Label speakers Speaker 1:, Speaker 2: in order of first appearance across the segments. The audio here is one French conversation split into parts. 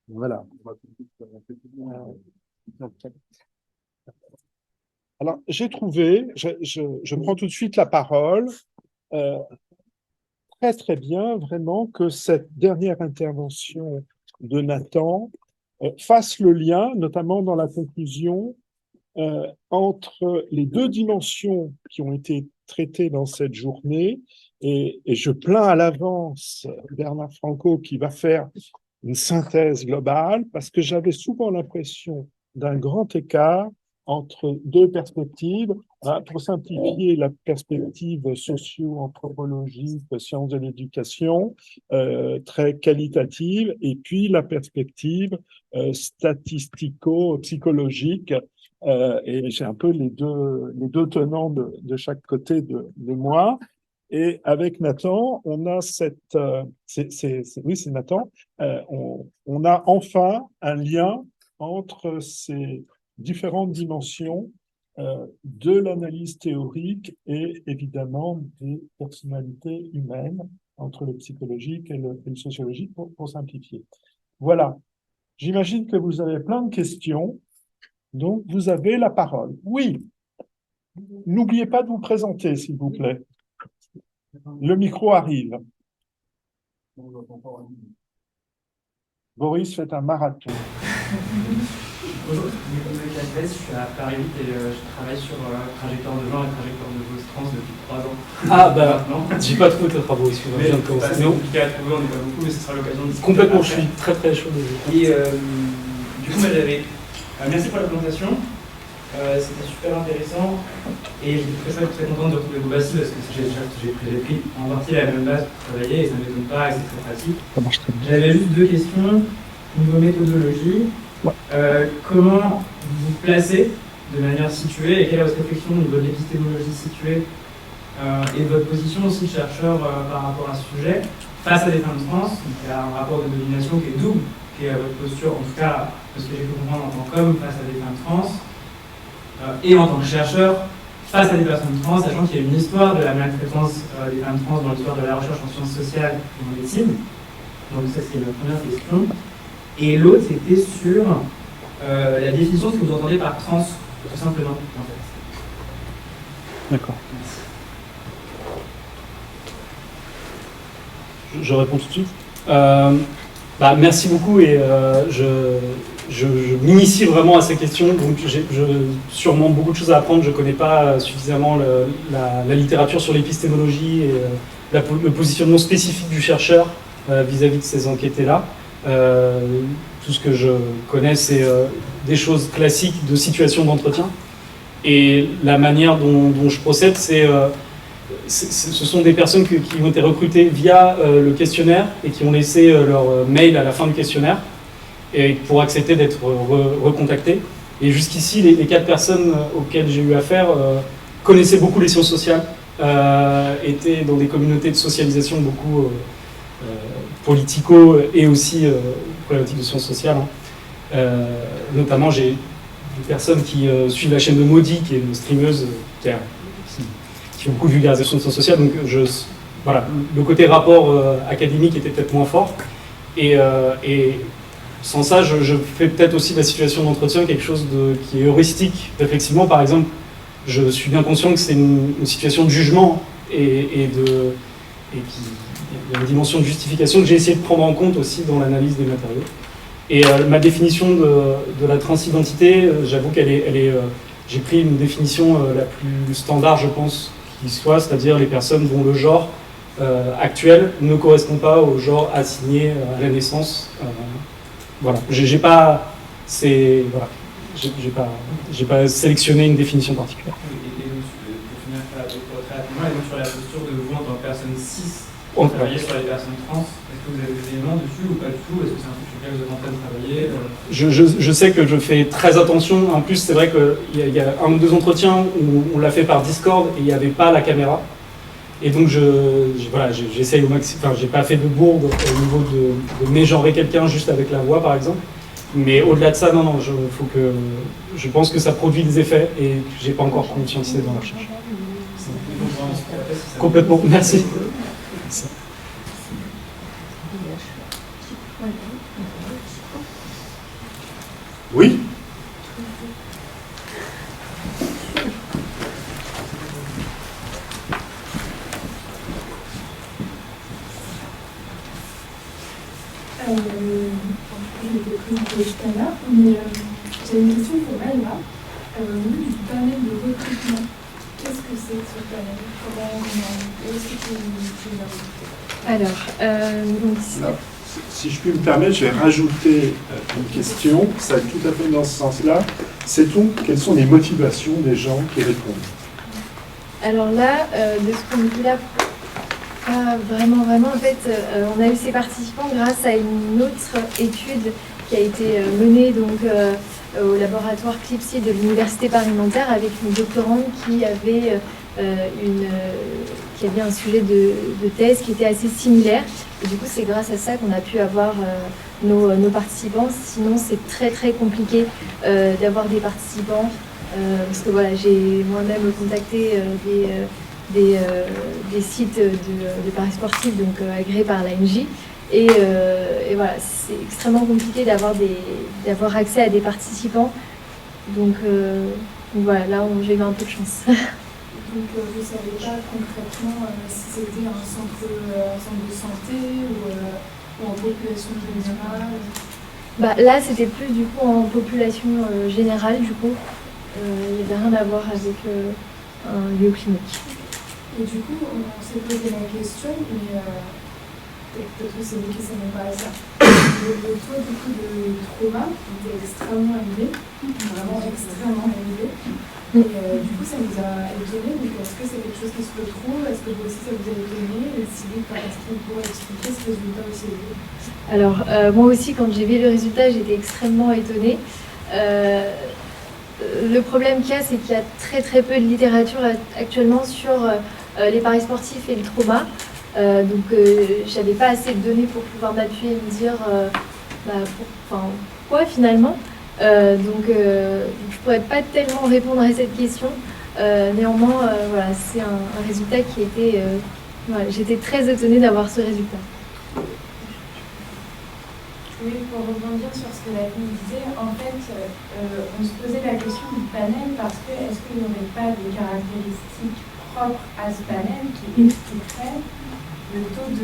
Speaker 1: Voilà. Alors, j'ai trouvé, je prends tout de suite la parole, euh, très très bien, vraiment, que cette dernière intervention de Nathan fasse le lien, notamment dans la conclusion, entre les deux dimensions qui ont été traitées dans cette journée, et je plains à l'avance Bernard Franco qui va faire une synthèse globale, parce que j'avais souvent l'impression d'un grand écart entre deux perspectives. Pour simplifier, la perspective socio-anthropologique, sciences de l'éducation, très qualitative, et puis la perspective statistico-psychologique. Et j'ai un peu les deux tenants de chaque côté de moi. Et avec Nathan, on a cette, oui, c'est Nathan, on a enfin un lien entre ces différentes dimensions de l'analyse théorique et évidemment des personnalités humaines entre le psychologique et le sociologique pour simplifier. Voilà. J'imagine que vous avez plein de questions, donc vous avez la parole. Oui, n'oubliez pas de vous présenter, s'il vous plaît. Le micro arrive. Boris fait un marathon.
Speaker 2: Bonjour, Nicolas Calves, je suis à Paris 8 et je travaille sur trajectoire de genre et trajectoire de Gauss trans depuis 3 ans.
Speaker 3: Ah bah, j'ai pas trouvé tes travaux, excuse-moi, je viens de commencer.
Speaker 2: C'est compliqué à trouver, on n'est pas beaucoup, mais ce sera l'occasion de discuter.
Speaker 3: Complètement, je suis très très chaud.
Speaker 2: Et du coup, j'avais... merci pour la présentation, c'était super intéressant et j'étais très contente de retrouver Bobassi parce que j'ai pris en partie la même base pour travailler et ça ne m'étonne pas et c'est très pratique.
Speaker 1: Ça marche très bien.
Speaker 2: J'avais juste deux questions niveau méthodologie.
Speaker 1: Ouais.
Speaker 2: Comment vous vous placez de manière située et quelle est votre réflexion au niveau de l'épistémologie située et de votre position aussi de chercheur par rapport à ce sujet face à des femmes trans? Il y a un rapport de domination qui est double, qui est votre posture, en tout cas, de ce que j'ai pu comprendre en tant qu'homme face à des femmes trans et en tant que chercheur face à des personnes trans, sachant qu'il y a une histoire de la maltraitance des femmes trans dans l'histoire de la recherche en sciences sociales et en médecine. Donc ça, c'est ma première question. Et l'autre, c'était sur la définition de ce que vous entendez par trans, tout simplement, en fait.
Speaker 1: D'accord.
Speaker 3: Je réponds tout de suite. Merci beaucoup et je m'initie vraiment à ces questions, donc j'ai sûrement beaucoup de choses à apprendre. Je ne connais pas suffisamment la littérature sur l'épistémologie et le positionnement spécifique du chercheur vis-à-vis de ces enquêtés-là. Tout ce que je connais, c'est des choses classiques de situation d'entretien. Et la manière dont je procède, ce sont des personnes qui ont été recrutées via le questionnaire et qui ont laissé leur mail à la fin du questionnaire et pour accepter d'être recontactées. Et jusqu'ici, les 4 personnes auxquelles j'ai eu affaire connaissaient beaucoup les sciences sociales, étaient dans des communautés de socialisation beaucoup politico et aussi problématiques de sciences sociales. Notamment, j'ai des personnes qui suivent la chaîne de Maudit, qui est une streameuse qui fait beaucoup de vulgarisation de sciences sociales. Donc, voilà, le côté rapport académique était peut-être moins fort. Et sans ça, je fais peut-être aussi de la situation d'entretien quelque chose qui est heuristique. Réflexivement, par exemple, je suis bien conscient que c'est une situation de jugement et il y a une dimension de justification que j'ai essayé de prendre en compte aussi dans l'analyse des matériaux. Et ma définition de la transidentité, j'avoue j'ai pris une définition la plus standard, je pense, qui soit, c'est-à-dire les personnes dont le genre actuel ne correspond pas au genre assigné à la naissance. Voilà, j'ai pas sélectionné une définition particulière.
Speaker 2: Et donc, pour finir très rapidement, et donc sur la posture de vous en tant que personne cis, vous travaillez sur les personnes trans, est-ce que vous avez des éléments dessus ou pas du tout? Est-ce que c'est un truc sur lequel vous êtes en train de travailler?
Speaker 3: Je sais que je fais très attention. En plus, c'est vrai qu'il y a un ou deux entretiens où on l'a fait par Discord et il n'y avait pas la caméra. Et donc, j'essaye au maximum. Enfin, j'ai pas fait de bourde au niveau de mégenrer quelqu'un juste avec la voix, par exemple. Mais au-delà de ça, non, je pense que ça produit des effets et que j'ai pas encore conscientisé dans la recherche. Complètement. Merci.
Speaker 1: Oui.
Speaker 4: Je l'ai présenté tout à l'heure, mais j'ai une question pour Maïma. Au niveau du panel de recrutement, qu'est-ce que c'est que ce panel? Où est-ce que tu l'as recruté?
Speaker 5: Alors, donc,
Speaker 1: Alors, si je puis me permettre, je vais rajouter une question, ça va tout à fait dans ce sens-là. Sait-on quelles sont les motivations des gens qui répondent?
Speaker 5: alors là, de ce point de vue-là, pas vraiment, vraiment. En fait, on a eu ces participants grâce à une autre étude qui a été menée donc, au laboratoire CLIPSI de l'Université Paris-Nanterre avec une doctorante qui avait, qui avait un sujet de thèse qui était assez similaire. Et du coup, c'est grâce à ça qu'on a pu avoir nos participants. Sinon, c'est très, très compliqué d'avoir des participants. Parce que voilà, j'ai moi-même contacté des sites de paris sportifs donc agréés par l'ANJ et voilà, c'est extrêmement compliqué d'avoir accès à des participants donc voilà, là j'ai eu un peu de chance.
Speaker 4: Donc vous ne savez pas concrètement si c'était un centre de santé ou en population générale?
Speaker 5: Bah, là c'était plus du coup en population générale du coup, il n'y avait rien à voir avec un lieu clinique.
Speaker 4: Et du coup, on s'est posé la question, mais peut-être que c'est vous qui ne savez pas ça. Le taux du coup de trauma était extrêmement élevé, vraiment extrêmement élevé. Et du coup, ça nous a étonnés. Donc, est-ce que c'est quelque chose qui se retrouve? Est-ce que vous aussi, ça vous a étonné? Et si oui, est-ce qu'on pourrait expliquer ce résultat aussi élevé?
Speaker 5: Alors, moi aussi, quand j'ai vu le résultat, j'étais extrêmement étonnée. Le problème qu'il y a, c'est qu'il y a très très peu de littérature actuellement sur les paris sportifs et le trauma. Donc, j'avais pas assez de données pour pouvoir m'appuyer et me dire pourquoi finalement. Donc, je pourrais pas tellement répondre à cette question. Néanmoins, voilà, c'est un résultat qui était. Voilà, j'étais très étonnée d'avoir ce résultat.
Speaker 4: Oui, pour rebondir sur ce que la fille disait, en fait, on se posait la question du panel parce que est-ce qu'il n'y aurait pas des caractéristiques propres à ce panel qui expliqueraient le taux de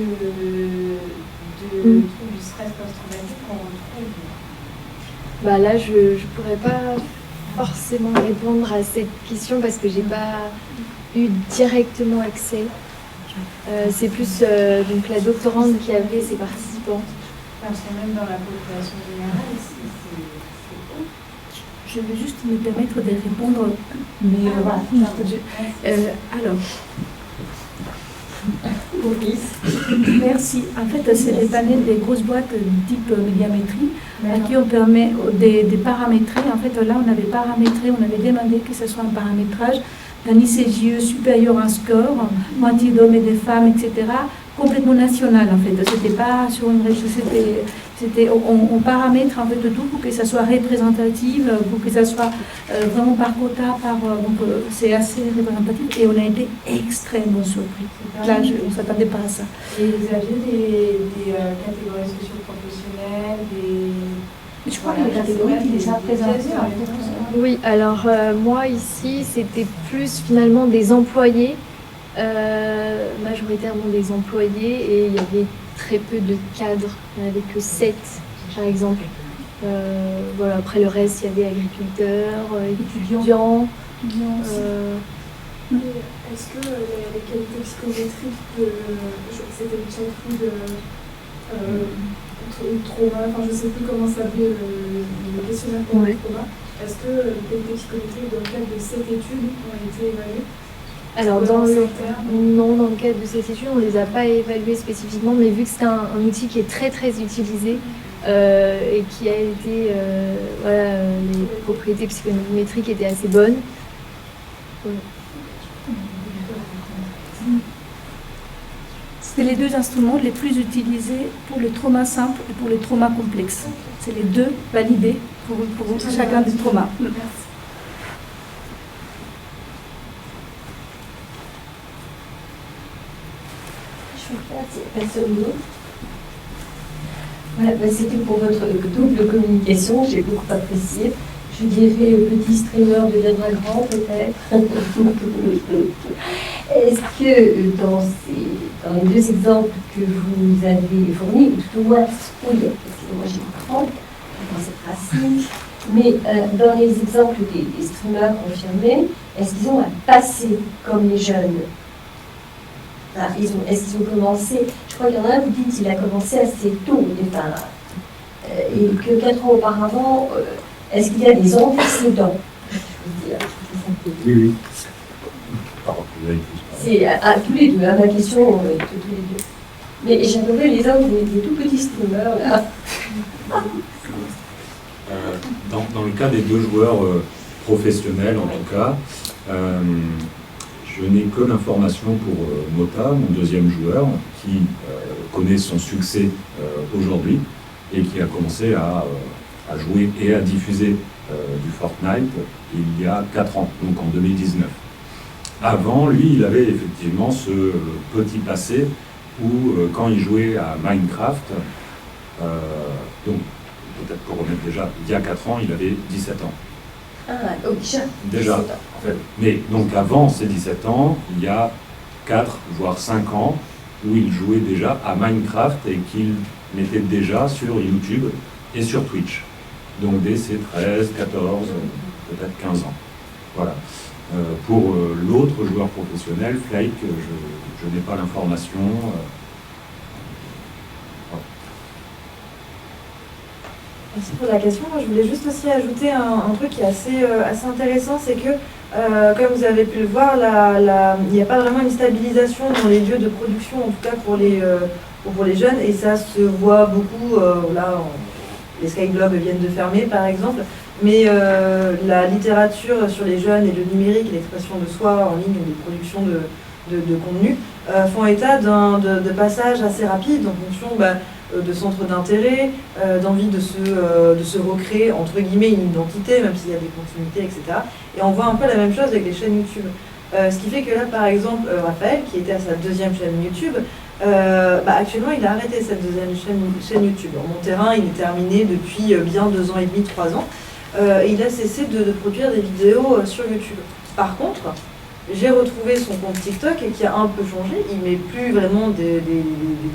Speaker 4: trouble du stress post-traumatique qu'on retrouve?
Speaker 5: Bah là, je ne pourrais pas forcément répondre à cette question parce que j'ai pas eu directement accès. C'est plus donc la doctorante qui avait ses participants.
Speaker 4: Parce que même dans la population générale, c'est haut.
Speaker 6: Je vais juste me permettre de répondre, mais voilà. Alors, merci. En fait, c'est les panels des grosses boîtes type médiamétrie à qui on permet des paramétrer. En fait, là, on avait paramétré, on avait demandé que ce soit un paramétrage d'un ICGE supérieur à un score, moitié d'hommes et de femmes, etc., complètement national en fait. C'était pas sur une région, on paramètre en fait tout pour que ça soit représentatif, pour que ça soit vraiment par quota, donc c'est assez représentatif et on a été extrêmement surpris. Là, on ne s'attendait pas à ça.
Speaker 4: Et vous aviez des catégories socio-professionnelles,
Speaker 6: Je crois que les catégories étaient déjà présentées.
Speaker 5: Oui, alors moi ici, c'était plus finalement des employés, majoritairement des employés, et il y avait très peu de cadres, il n'y en avait que 7 par exemple. Voilà, après le reste, il y avait agriculteurs, étudiants.
Speaker 4: Est-ce que les qualités psychométriques, c'était le chat-food trauma, enfin je ne sais plus comment s'appelait le questionnaire pour le trauma. Est-ce que les qualités psychométriques dans le cadre de cette étude ont été évaluées?
Speaker 5: Alors dans le cadre de cette étude, on ne les a pas évaluées spécifiquement, mais vu que c'est un outil qui est très très utilisé et qui a été, voilà, les propriétés psychométriques étaient assez bonnes. Voilà.
Speaker 6: C'est les deux instruments les plus utilisés pour le trauma simple et pour le trauma complexe. C'est les deux validés pour chacun des traumas.
Speaker 4: Merci.
Speaker 7: Voilà, ben, c'était pour votre double communication, j'ai beaucoup apprécié. Je dirais petit streamer deviendra grand peut-être. Est-ce que dans les deux exemples que vous avez fournis, ou tout au moins, oui, excusez-moi, j'ai pas compris dans cette racine, mais dans les exemples des streamers confirmés, est-ce qu'ils ont un passé comme les jeunes? Enfin, est-ce qu'ils ont commencé, je crois qu'il y en a un, vous dites qu'il a commencé assez tôt au départ, et que 4 ans auparavant, est-ce qu'il y a des antécédents?
Speaker 8: Oui, oui.
Speaker 7: C'est à tous les deux, hein, ma question est de tous les deux. Mais j'adorais les hommes des tout petits streamers là.
Speaker 8: Dans le cas des deux joueurs professionnels, en tout cas, je n'ai que l'information pour Mota, mon deuxième joueur, qui connaît son succès aujourd'hui et qui a commencé à jouer et à diffuser du Fortnite il y a 4 ans, donc en 2019. Avant, lui, il avait effectivement ce petit passé où, quand il jouait à Minecraft, donc peut-être pour remettre déjà, il y a 4 ans, il avait 17 ans.
Speaker 7: Ah, oh, déjà.
Speaker 8: Déjà, en fait. Mais donc avant ces 17 ans, il y a 4 voire 5 ans où il jouait déjà à Minecraft et qu'il mettait déjà sur YouTube et sur Twitch. Donc dès ses 13, 14, peut-être 15 ans. Voilà. Pour l'autre joueur professionnel, Flake, je n'ai pas l'information.
Speaker 9: Merci pour la question. Moi, je voulais juste aussi ajouter un truc qui est assez intéressant, c'est que, comme vous avez pu le voir, il n'y a pas vraiment une stabilisation dans les lieux de production, en tout cas pour les jeunes, et ça se voit beaucoup. Les Skyblog viennent de fermer, par exemple, mais la littérature sur les jeunes et le numérique et l'expression de soi en ligne, de production de contenu, font état de passages assez rapides en fonction de centres d'intérêt, d'envie de se recréer, entre guillemets, une identité, même s'il y a des continuités, etc. Et on voit un peu la même chose avec les chaînes YouTube. Ce qui fait que là, par exemple, Raphaël, qui était à sa deuxième chaîne YouTube, actuellement, il a arrêté cette deuxième chaîne YouTube. En Mon Terrain, il est terminé depuis bien 2 ans et demi, 3 ans. Et il a cessé de produire des vidéos sur YouTube. Par contre, j'ai retrouvé son compte TikTok et qui a un peu changé. Il met plus vraiment des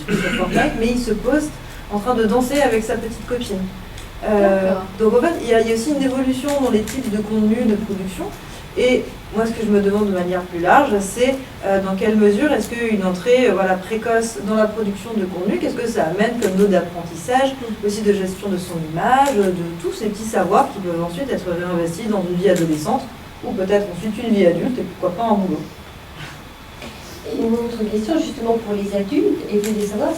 Speaker 9: trucs sur Fortnite, mais il se poste en train de danser avec sa petite copine. Donc en fait, il y a aussi une évolution dans les types de contenu, de production. Et moi, ce que je me demande de manière plus large, c'est dans quelle mesure est-ce qu'une entrée précoce dans la production de contenu, qu'est-ce que ça amène comme lot d'apprentissage, aussi de gestion de son image, de tous ces petits savoirs qui peuvent ensuite être réinvestis dans une vie adolescente, ou peut-être ensuite une vie adulte, et pourquoi pas un boulot.
Speaker 7: Et une autre question justement pour les adultes, et je voulais savoir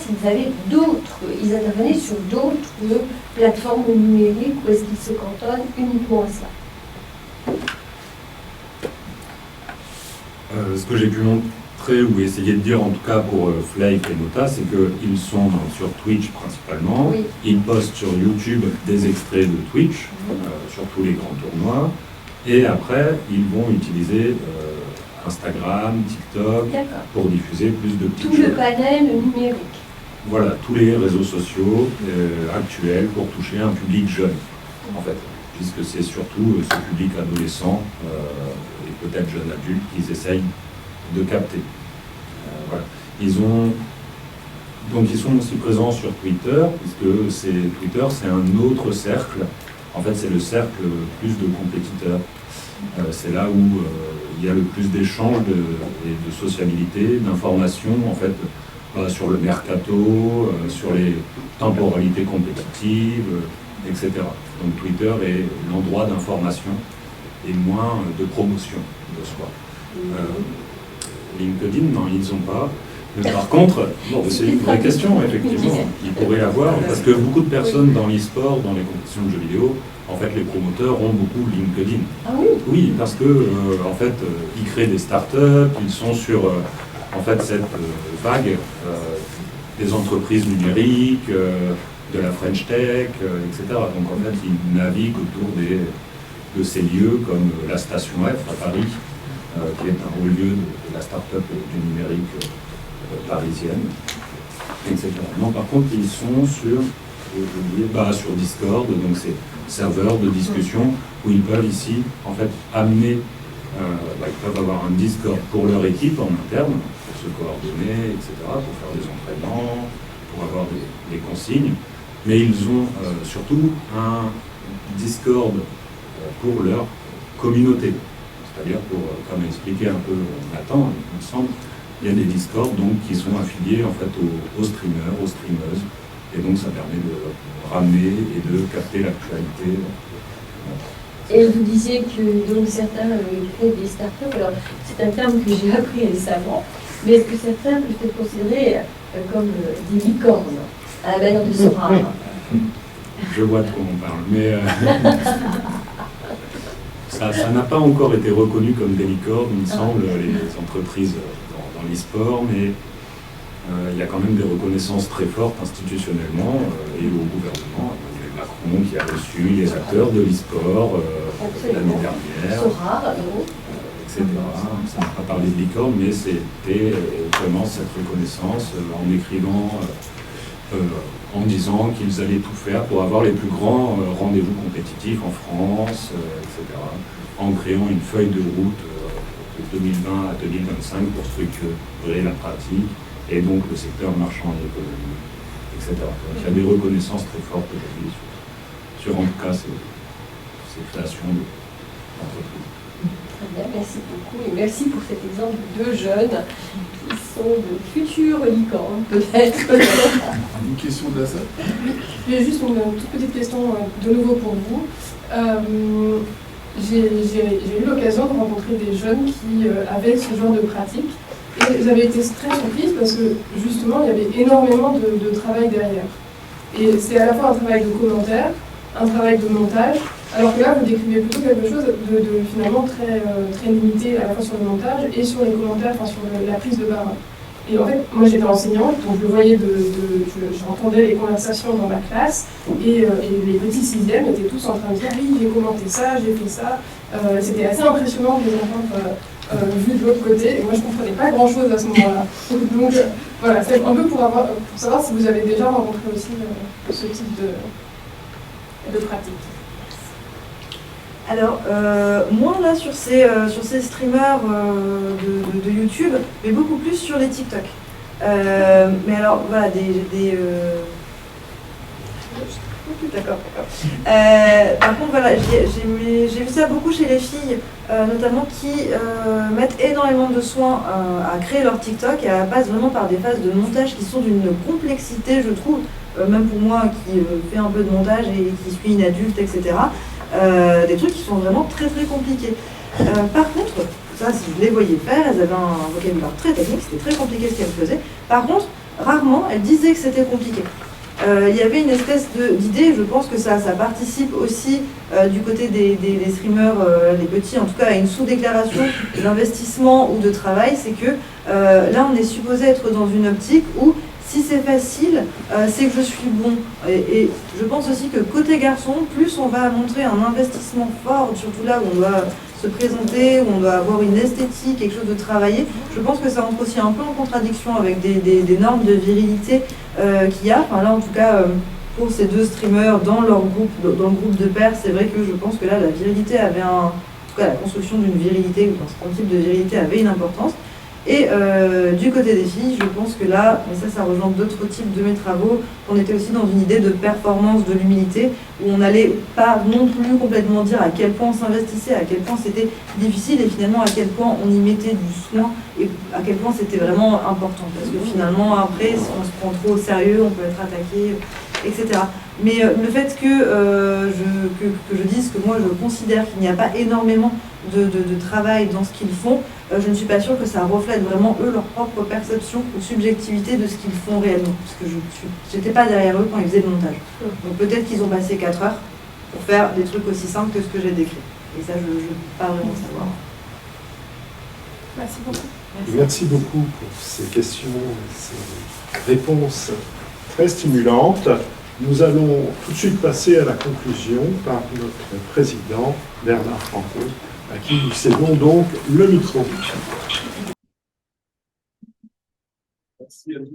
Speaker 7: ils intervenaient sur d'autres plateformes numériques, ou est-ce qu'ils se cantonnent uniquement à ça?
Speaker 8: Ce que j'ai pu montrer ou essayer de dire en tout cas pour Flake et Mota, c'est qu'ils sont sur Twitch principalement.
Speaker 7: Oui.
Speaker 8: Ils postent sur YouTube des extraits de Twitch, sur tous les grands tournois. Et après, ils vont utiliser Instagram, TikTok pour diffuser plus de petits
Speaker 7: Tout
Speaker 8: jeux.
Speaker 7: le panel numérique.
Speaker 8: Voilà, tous les réseaux sociaux actuels pour toucher un public jeune, en fait. Puisque c'est surtout ce public adolescent et peut-être jeune adulte qu'ils essayent de capter. Voilà. Ils sont aussi présents sur Twitter, puisque Twitter, c'est un autre cercle. En fait, c'est le cercle plus de compétiteurs. C'est là où il y a le plus d'échanges et de sociabilité, d'informations, en fait, sur le mercato, sur les temporalités compétitives, etc. Donc Twitter est l'endroit d'information et moins de promotion de soi. LinkedIn, non, ils n'ont pas. Mais par contre, c'est une vraie question, effectivement. Ils pourraient l'avoir, parce que beaucoup de personnes dans l'e-sport, dans les compétitions de jeux vidéo, en fait, les promoteurs ont beaucoup LinkedIn.
Speaker 7: Ah oui?
Speaker 8: Oui, parce que, en fait, ils créent des startups, ils sont sur, en fait, cette vague des entreprises numériques, de la French Tech, etc. Donc, en fait, ils naviguent autour de ces lieux comme la Station F à Paris, qui est un haut lieu de la start-up du numérique parisienne, etc. Non, par contre, ils sont sur oublié, sur Discord, donc c'est serveur de discussion où ils peuvent ici en fait amener, ils peuvent avoir un Discord pour leur équipe en interne, pour se coordonner, etc., pour faire des entraînements, pour avoir des consignes, mais ils ont surtout un Discord pour leur communauté, c'est-à-dire pour, comme expliqué un peu Nathan, il me semble, il y a des Discords donc, qui sont affiliés en fait aux streamers, aux streameuses, et donc ça permet de ramener et de capter l'actualité.
Speaker 7: Et vous disiez que donc, certains créent des startups. Alors, c'est un terme que j'ai appris récemment, mais est-ce que certains peuvent être considérés comme des licornes, à la manière de Sora?
Speaker 8: Je vois de quoi on parle, mais ça n'a pas encore été reconnu comme des licornes, il me semble, les entreprises dans l'e-sport, mais il y a quand même des reconnaissances très fortes institutionnellement et au gouvernement. Emmanuel Macron qui a reçu les acteurs de l'e-sport l'année dernière, etc. Ça n'a pas parlé de licorne, mais c'était vraiment cette reconnaissance en écrivant, en disant qu'ils allaient tout faire pour avoir les plus grands rendez-vous compétitifs en France, etc. En créant une feuille de route de 2020 à 2025 pour structurer la pratique et donc le secteur marchand et économique, etc. Donc il y a des reconnaissances très fortes aujourd'hui sur en tout cas ces créations d'entreprises.
Speaker 7: Très bien, merci beaucoup et merci pour cet exemple de jeunes qui sont de futurs licornes, peut-être.
Speaker 10: Une question de la salle.
Speaker 11: J'ai juste une toute petite question de nouveau pour vous. J'ai eu l'occasion de rencontrer des jeunes qui avaient ce genre de pratique et j'avais été très surprise parce que justement il y avait énormément de travail derrière. Et c'est à la fois un travail de commentaire, un travail de montage, alors que là vous décrivez plutôt quelque chose de finalement très limité à la fois sur le montage et sur les commentaires, enfin sur la prise de parole. Et en fait, moi j'étais enseignante, donc je voyais j'entendais les conversations dans ma classe, et les petits sixièmes étaient tous en train de dire oui, j'ai commenté ça, j'ai fait ça. C'était assez impressionnant de les entendre vu de l'autre côté, et moi je ne comprenais pas grand chose à ce moment-là. Donc voilà, c'est un peu pour savoir si vous avez déjà rencontré aussi ce type de pratique.
Speaker 9: Alors, moins là sur ces streamers de YouTube, mais beaucoup plus sur les TikTok. Mais alors, voilà, D'accord. Par contre, voilà, j'ai vu ça beaucoup chez les filles, notamment qui mettent énormément de soin à créer leur TikTok et passent vraiment par des phases de montage qui sont d'une complexité, je trouve, même pour moi qui fais un peu de montage et qui suis une adulte, etc. Des trucs qui sont vraiment très très compliqués. Par contre, ça si je les voyais faire, elles avaient un vocabulaire très technique, c'était très compliqué ce qu'elles faisaient. Par contre, rarement elles disaient que c'était compliqué. Il y avait une espèce d'idée, je pense que ça participe aussi du côté des streamers, les petits, en tout cas à une sous-déclaration d'investissement ou de travail, c'est que là on est supposé être dans une optique où si c'est facile, c'est que je suis bon. Et je pense aussi que côté garçon, plus on va montrer un investissement fort, surtout là où on doit se présenter, où on doit avoir une esthétique, quelque chose de travaillé, je pense que ça entre aussi un peu en contradiction avec des normes de virilité qu'il y a. Enfin là en tout cas, pour ces deux streamers dans leur groupe, dans le groupe de pairs, c'est vrai que je pense que là la virilité avait en tout cas la construction d'une virilité ou d'un certain type de virilité avait une importance. Et du côté des filles, je pense que là, mais ça rejoint d'autres types de mes travaux, on était aussi dans une idée de performance de l'humilité, où on n'allait pas non plus complètement dire à quel point on s'investissait, à quel point c'était difficile, et finalement à quel point on y mettait du soin, et à quel point c'était vraiment important. Parce que finalement, après, si on se prend trop au sérieux, on peut être attaqué, etc. Mais le fait que je dise que moi je considère qu'il n'y a pas énormément de travail dans ce qu'ils font, je ne suis pas sûre que ça reflète vraiment eux leur propre perception ou subjectivité de ce qu'ils font réellement. Parce que je n'étais pas derrière eux quand ils faisaient le montage. Donc peut-être qu'ils ont passé 4 heures pour faire des trucs aussi simples que ce que j'ai décrit. Et ça, je ne peux pas vraiment savoir.
Speaker 11: Merci beaucoup.
Speaker 1: Merci beaucoup pour ces questions, ces réponses très stimulantes. Nous allons tout de suite passer à la conclusion par notre président Bernard Franco, à qui nous cédons donc le micro. Merci à tous.